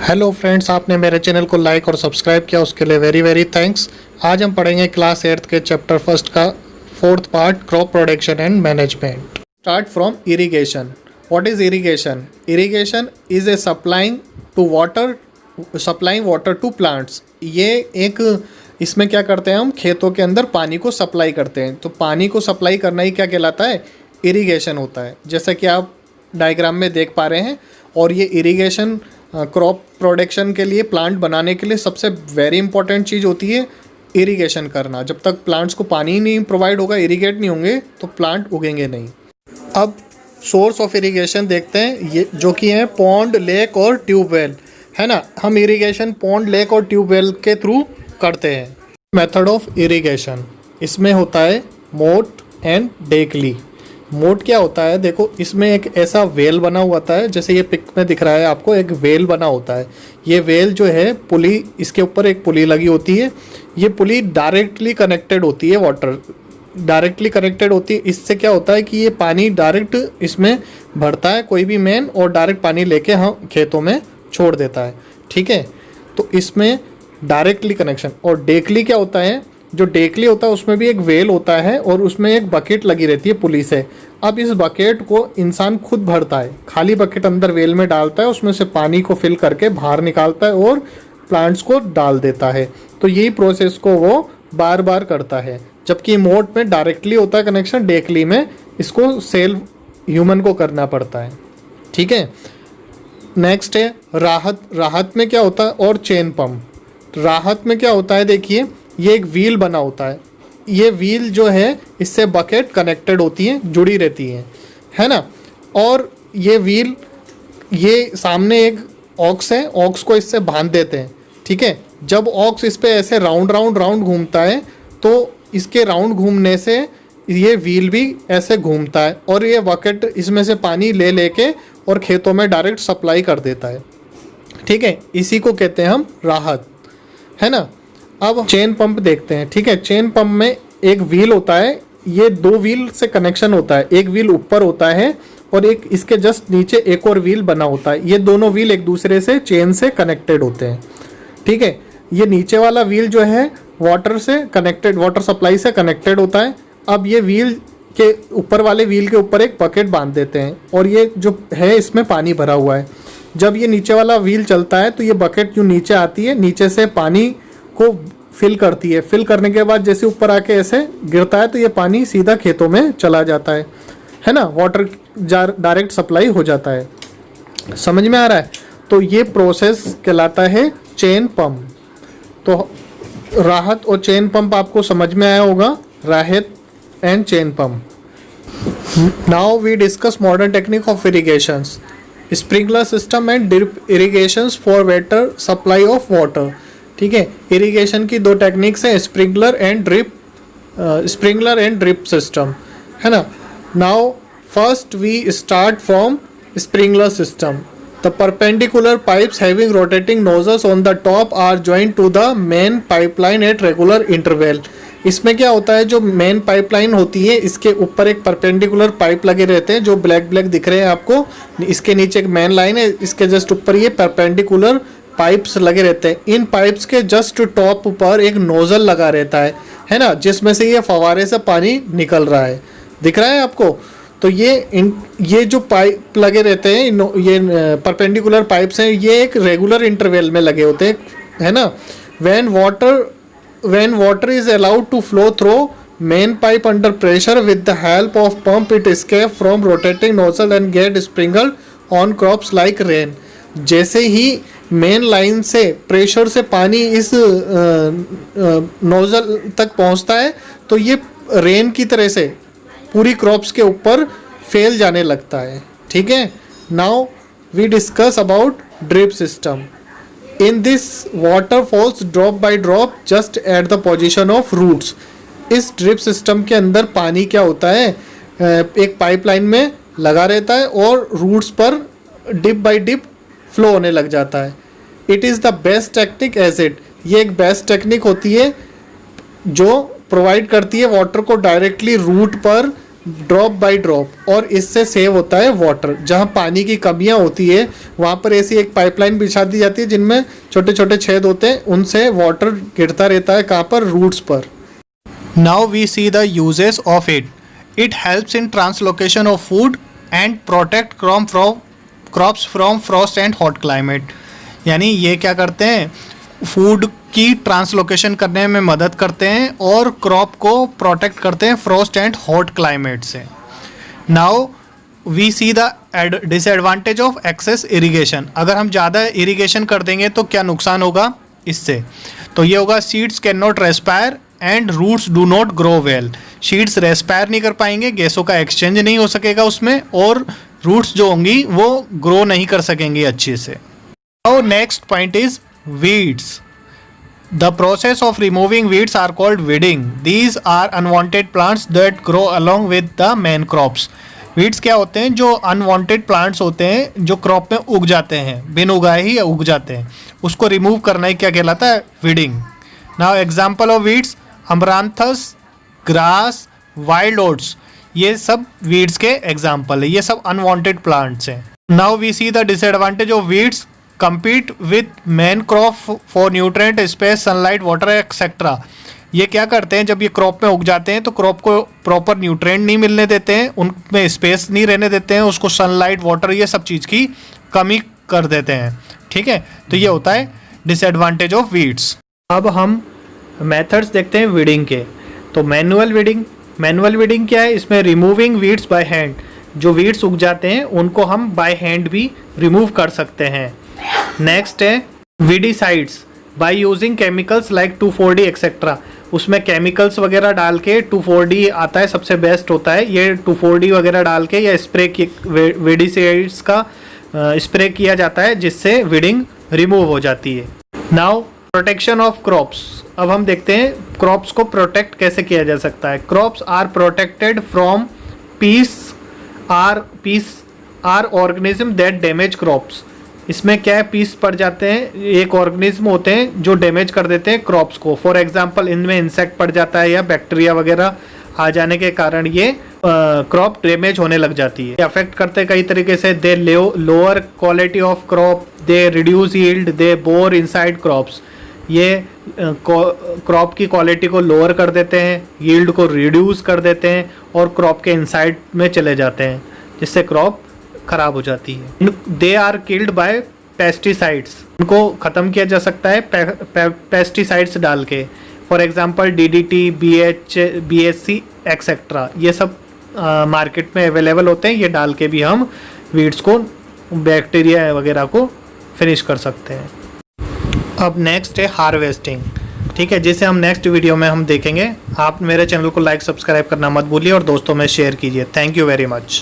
Hello friends, आपने मेरे channel को लाइक और सब्सक्राइब किया, उसके लिए वेरी वेरी थैंक्स। आज हम पढ़ेंगे क्लास 8th के चैप्टर फर्स्ट का 4th part, crop production and management. Start from irrigation. What is irrigation? Irrigation is a supplying water to plants. ये एक इसमें क्या करते हैं, हम खेतों के अंदर पानी को सप्लाई करते हैं। तो पानी को सप्लाई करना ही क्या कहलाता है? इरिगेशन होता है, जैसा कि आप डायग्राम में देख पा रहे हैं। और ये इरिगेशन क्रॉप प्रोडक्शन के लिए, प्लांट बनाने के लिए सबसे वेरी इंपॉर्टेंट चीज़ होती है इरिगेशन करना। जब तक प्लांट्स को पानी नहीं प्रोवाइड होगा, इरिगेट नहीं होंगे, तो प्लांट उगेंगे नहीं। अब सोर्स ऑफ इरिगेशन देखते हैं, ये जो कि है पॉन्ड, लेक और ट्यूबवेल, है ना। हम इरिगेशन पॉन्ड, लेक और ट्यूबवेल के थ्रू करते हैं। मेथड ऑफ इरिगेशन, इसमें होता है मोट एंड डेकली। मोट क्या होता है? देखो, इसमें एक ऐसा वेल बना हुआ होता है, जैसे ये पिक में दिख रहा है आपको, एक वेल बना होता है। ये वेल जो है पुली, इसके ऊपर एक पुली लगी होती है। ये पुली डायरेक्टली कनेक्टेड होती है, वाटर डायरेक्टली कनेक्टेड होती है। इससे क्या होता है कि ये पानी डायरेक्ट इसमें भरता है, कोई भी मेन, और डायरेक्ट पानी लेके हम खेतों में छोड़ देता है। ठीक है, तो इसमें डायरेक्टली कनेक्शन। और डेकली क्या होता है? जो डेकली होता है उसमें भी एक वेल होता है और उसमें एक बकेट लगी रहती है पुली से। अब इस बकेट को इंसान खुद भरता है, खाली बकेट अंदर वेल में डालता है, उसमें से पानी को फिल करके बाहर निकालता है और प्लांट्स को डाल देता है। तो यही प्रोसेस को वो बार बार करता है। जबकि मोट में डायरेक्टली होता है कनेक्शन, डेकली में इसको सेल्फ ह्यूमन को करना पड़ता है। ठीक है, नेक्स्ट है राहत। राहत में क्या होता है? और चेन पंप। राहत में क्या होता है? देखिए, ये एक व्हील बना होता है। ये व्हील जो है, इससे बकेट कनेक्टेड होती है, जुड़ी रहती है ना। और ये व्हील, ये सामने एक ऑक्स है, ऑक्स को इससे बांध देते हैं। ठीक है, जब ऑक्स इस पे ऐसे राउंड राउंड राउंड घूमता है, तो इसके राउंड घूमने से ये व्हील भी ऐसे घूमता है और ये बकेट इसमें से पानी ले लेके और खेतों में डायरेक्ट सप्लाई कर देता है। ठीक है, इसी को कहते हैं हम राहत, है ना। अब चेन पंप देखते हैं। ठीक है, चेन पंप में एक व्हील होता है, ये दो व्हील से कनेक्शन होता है। एक व्हील ऊपर होता है और एक इसके जस्ट नीचे एक और व्हील बना होता है। ये दोनों व्हील एक दूसरे से चेन से कनेक्टेड होते हैं। ठीक है, ये नीचे वाला व्हील जो है वाटर से कनेक्टेड, वाटर सप्लाई से कनेक्टेड होता है। अब ये व्हील के ऊपर वाले व्हील के ऊपर एक बकेट बांध देते हैं और ये जो है इसमें पानी भरा हुआ है। जब ये नीचे वाला व्हील चलता है तो ये बकेट जो नीचे आती है, नीचे से पानी को फिल करती है। फिल करने के बाद जैसे ऊपर आके ऐसे गिरता है तो ये पानी सीधा खेतों में चला जाता है ना। वाटर डायरेक्ट सप्लाई हो जाता है। समझ में आ रहा है? तो ये प्रोसेस कहलाता है चेन पंप। तो राहत और चेन पंप आपको समझ में आया होगा, राहत and chain pump. Now we discuss modern technique of irrigations, sprinkler system and drip irrigations for better supply of water. ठीक है, इरिगेशन की दो टेक्निक्स हैं, स्प्रिंकलर एंड ड्रिप सिस्टम, है ना। Now first we start from sprinkler system. The perpendicular pipes having rotating nozzles on the top are joint to the main pipeline at regular interval. इसमें क्या होता है, जो मेन पाइपलाइन होती है, इसके ऊपर एक परपेंडिकुलर पाइप लगे रहते हैं जो ब्लैक ब्लैक दिख रहे हैं आपको। इसके नीचे एक मेन लाइन है, इसके जस्ट ऊपर ये परपेंडिकुलर पाइप्स लगे रहते हैं। इन पाइप्स के जस्ट टॉप पर एक नोजल लगा रहता है ना, जिसमें से ये फवारे से पानी निकल रहा है। दिख रहा है आपको? तो ये जो पाइप लगे रहते हैं, ये परपेंडिकुलर पाइप्स हैं, ये एक रेगुलर इंटरवल में लगे होते हैं, है ना। when water is allowed to flow through main pipe under pressure with the help of pump, it escape from rotating nozzle and get sprinkled on crops like rain। जैसे ही मेन लाइन से pressure से पानी इस nozzle तक पहुंचता है तो ये रेन की तरह से पूरी क्रॉप्स के ऊपर फैल जाने लगता है। ठीक है, now we discuss about drip system. In this water falls drop by drop just at the position of roots. इस ड्रिप सिस्टम के अंदर पानी क्या होता है, एक पाइपलाइन में लगा रहता है और रूट्स पर डिप बाय डिप फ्लो होने लग जाता है। It is the best technique as it. ये एक बेस्ट टेक्निक होती है जो प्रोवाइड करती है वाटर को डायरेक्टली रूट पर ड्रॉप बाय ड्रॉप, और इससे सेव होता है वाटर। जहाँ पानी की कमियाँ होती है वहाँ पर ऐसी एक पाइपलाइन बिछा दी जाती है जिनमें छोटे छोटे छेद होते हैं, उनसे वाटर गिरता रहता है कहाँ पर, रूट्स पर। Now we see the usages of it. It helps in translocation of food and protect crops from frost and hot climate. यानी ये क्या करते हैं, फूड की ट्रांसलोकेशन करने में मदद करते हैं और क्रॉप को प्रोटेक्ट करते हैं फ्रॉस्ट एंड हॉट क्लाइमेट से। Now we see the disadvantage of excess irrigation. अगर हम ज़्यादा इरिगेशन कर देंगे तो क्या नुकसान होगा इससे, तो ये होगा seeds can not respire and roots do not grow well. Seeds respire नहीं कर पाएंगे, गैसों का एक्सचेंज नहीं हो सकेगा उसमें, और रूट्स जो होंगी वो ग्रो नहीं कर सकेंगी अच्छे से। Now next point is weeds. The process of removing weeds are called weeding. These are unwanted plants that grow along with the main crops. Weeds क्या होते हैं, जो unwanted plants होते हैं जो क्रॉप में उग जाते हैं, बिन उगाए ही उग जाते हैं, उसको रिमूव करना ही क्या कहलाता है, weeding. Now example of weeds, amaranthus, grass, wild oats, ये सब weeds के example है, ये सब unwanted plants हैं. Now we see the disadvantage of weeds. compete with main crop for nutrient, space, sunlight, water etc. ये क्या करते हैं, जब ये क्रॉप में उग जाते हैं तो क्रॉप को प्रॉपर न्यूट्रिएंट नहीं मिलने देते हैं, उनमें स्पेस नहीं रहने देते हैं, उसको सनलाइट, वाटर, ये सब चीज़ की कमी कर देते हैं। ठीक है, तो ये होता है डिसएडवांटेज ऑफ वीड्स। अब हम मेथड्स देखते हैं वीडिंग के। तो मैनुअल वीडिंग क्या है, इसमें रिमूविंग वीड्स बाय हैंड। जो वीड्स उग जाते हैं उनको हम बाय हैंड भी रिमूव कर सकते हैं। नेक्स्ट है weedicides by using chemicals like 2,4-D etcetera. उसमें केमिकल्स वगैरह डाल के 2,4-D आता है, सबसे बेस्ट होता है ये 2,4-D वगैरह डाल के, या वीडिसाइड्स का स्प्रे किया जाता है जिससे वीडिंग रिमूव हो जाती है। Now protection of crops. अब हम देखते हैं क्रॉप्स को प्रोटेक्ट कैसे किया जा सकता है। Crops are protected from pests or organism that damage crops. इसमें क्या है, पीस पड़ जाते हैं, एक ऑर्गेनिज्म होते हैं जो डैमेज कर देते हैं क्रॉप्स को। फॉर एग्जांपल इनमें इंसेक्ट पड़ जाता है या बैक्टीरिया वगैरह आ जाने के कारण ये क्रॉप डैमेज होने लग जाती है। अफेक्ट करते हैं कई तरीके से। They lower quality of crop, they reduce yield, they bore inside crops. ये क्रॉप की क्वालिटी को लोअर कर देते हैं, यील्ड को रिड्यूस कर देते हैं और क्रॉप के इनसाइड में चले जाते हैं, जिससे क्रॉप खराब हो जाती है। They are killed by pesticides. उनको ख़त्म किया जा सकता है पेस्टिसाइड्स डाल के। For example DDT, BSC etcetera, ये सब मार्केट में अवेलेबल होते हैं। ये डाल के भी हम वीड्स को, बैक्टीरिया वगैरह को फिनिश कर सकते हैं। अब नेक्स्ट है हार्वेस्टिंग। ठीक है, जिसे हम नेक्स्ट वीडियो में हम देखेंगे। आप मेरे चैनल को लाइक सब्सक्राइब करना मत भूलिए और दोस्तों में शेयर कीजिए। Thank you very much.